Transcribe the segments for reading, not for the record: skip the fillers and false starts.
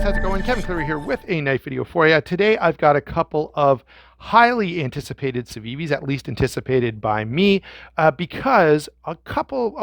guys, how's it going? Kevin Cleary here with a knife video for you. Today I've got a couple of highly anticipated Civivis, at least anticipated by me, because a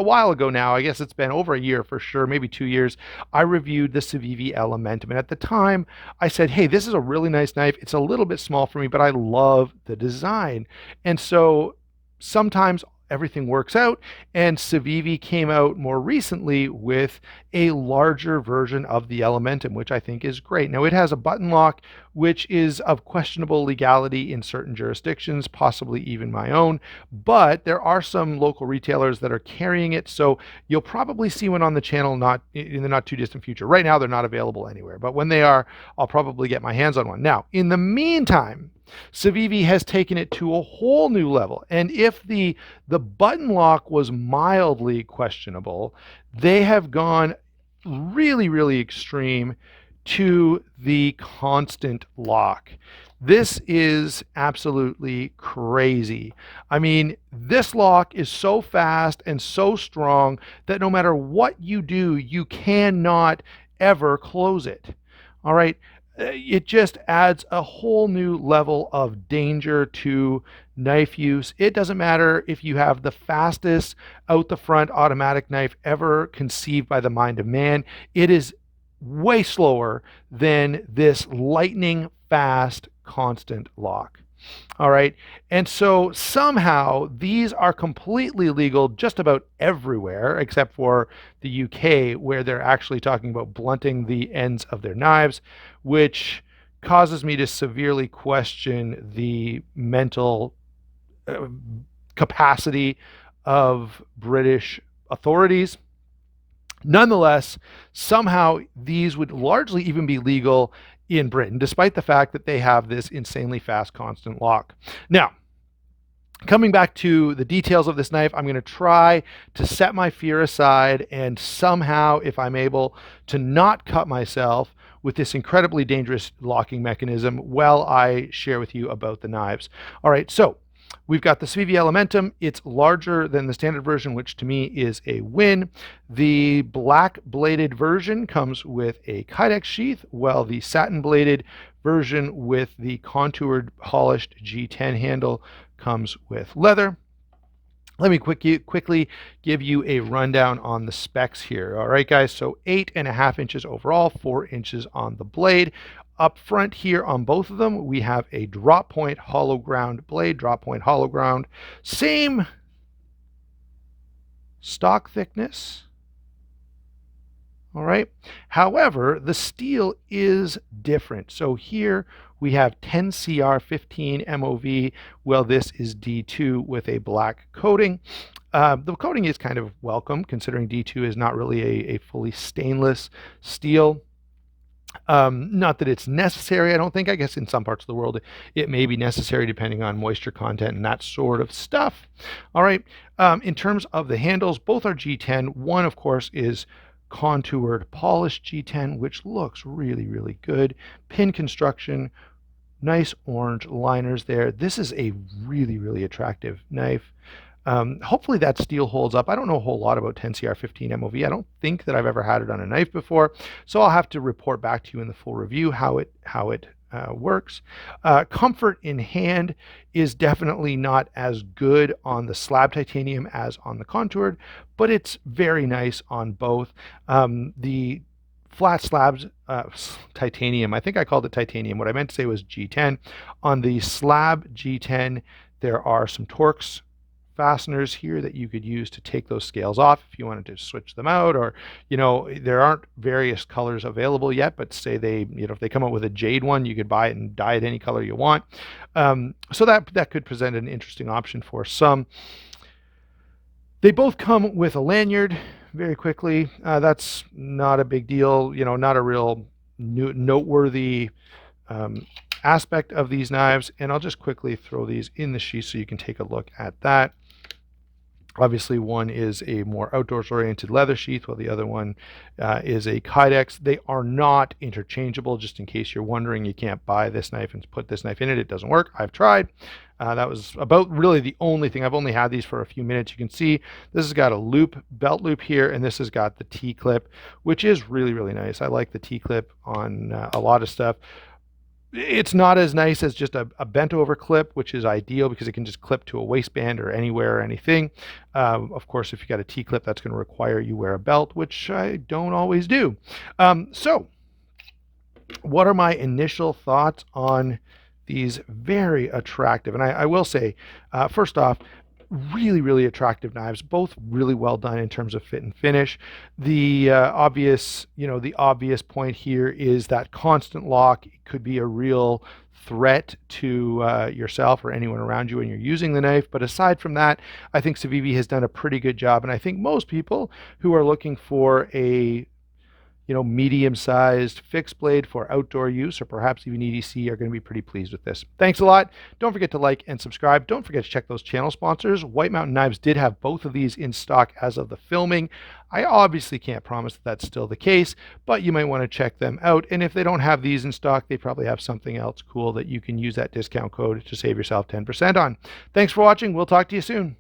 while ago now, I guess it's been over a year for sure, maybe 2 years, I reviewed the Civivi Elementum. And at the time I said, hey, this is a really nice knife. It's a little bit small for me, but I love the design. And so sometimes everything works out, and Civivi came out more recently with a larger version of the Elementum, which I think is great. Now, it has a button lock, which is of questionable legality in certain jurisdictions, possibly even my own, but there are some local retailers that are carrying it, so you'll probably see one on the channel not in the not too distant future. Right now, they're not available anywhere, but when they are, I'll probably get my hands on one. Now, in the meantime, Civivi has taken it to a whole new level. And if the button lock was mildly questionable, they have gone really, really extreme to the constant lock. This is absolutely crazy. I mean, this lock is so fast and so strong that no matter what you do, you cannot ever close it. All right. It just adds a whole new level of danger to knife use. It doesn't matter if you have the fastest out the front automatic knife ever conceived by the mind of man. It is way slower than this lightning fast constant lock. All right. And so somehow these are completely legal just about everywhere, except for the UK, where they're actually talking about blunting the ends of their knives, which causes me to severely question the mental capacity of British authorities. Nonetheless, somehow these would largely even be legal in Britain, despite the fact that they have this insanely fast constant lock. Now, coming back to the details of this knife, I'm going to try to set my fear aside and somehow, if I'm able, to not cut myself with this incredibly dangerous locking mechanism while I share with you about the knives. All right, so we've got the Civivi Elementum. It's larger than the standard version, which to me is a win. The black bladed version comes with a Kydex sheath, while the satin bladed version with the contoured polished G10 handle comes with leather. Let me quickly give you a rundown on the specs here. All right, guys, so 8.5 inches overall, 4 inches on the blade. Up front here on both of them, we have a drop point hollow ground blade, drop point hollow ground, same stock thickness. All right. However, the steel is different. So here we have 10CR 15 MOV. Well, this is D2 with a black coating. The coating is kind of welcome, considering D2 is not really a fully stainless steel. Not that it's necessary, I don't think. I guess in some parts of the world it may be necessary depending on moisture content and that sort of stuff. All right. In terms of the handles, both are G10. One, of course, is contoured polished G10, which looks really, really good. Pin construction, nice orange liners there. This is a really, really attractive knife. Hopefully that steel holds up. I don't know a whole lot about 10CR 15 MOV. I don't think that I've ever had it on a knife before, so I'll have to report back to you in the full review how it works. Comfort in hand is definitely not as good on the slab titanium as on the contoured, but it's very nice on both. The flat slabs titanium, I think I called it titanium. What I meant to say was G10. On the slab G10, there are some Torx fasteners here that you could use to take those scales off if you wanted to switch them out, or there aren't various colors available yet, but say they if they come out with a jade one, you could buy it and dye it any color you want. So that could present an interesting option for some. They both come with a lanyard. Very quickly, that's not a big deal, not a real noteworthy aspect of these knives, and I'll just quickly throw these in the sheath so you can take a look at that. Obviously, one is a more outdoors-oriented leather sheath, while the other one is a Kydex. They are not interchangeable, just in case you're wondering. You can't buy this knife and put this knife in it. It doesn't work. I've tried. That was about really the only thing. I've only had these for a few minutes. You can see this has got a loop, belt loop here, and this has got the T-clip, which is really, really nice. I like the T-clip on a lot of stuff. It's not as nice as just a bent over clip, which is ideal because it can just clip to a waistband or anywhere or anything. Of course, if you got a T-clip, that's going to require you wear a belt, which I don't always do. So what are my initial thoughts on these very attractive, and I will say, first off, really, really attractive knives, both really well done in terms of fit and finish. The the obvious point here is that constant lock could be a real threat to yourself or anyone around you when you're using the knife. But aside from that, I think Civivi has done a pretty good job, and I think most people who are looking for a medium-sized fixed blade for outdoor use or perhaps even EDC are going to be pretty pleased with this. Thanks a lot. Don't forget to like and subscribe. Don't forget to check those channel sponsors. White Mountain Knives did have both of these in stock as of the filming. I obviously can't promise that that's still the case, but you might want to check them out. And if they don't have these in stock, they probably have something else cool that you can use that discount code to save yourself 10% on. Thanks for watching. We'll talk to you soon.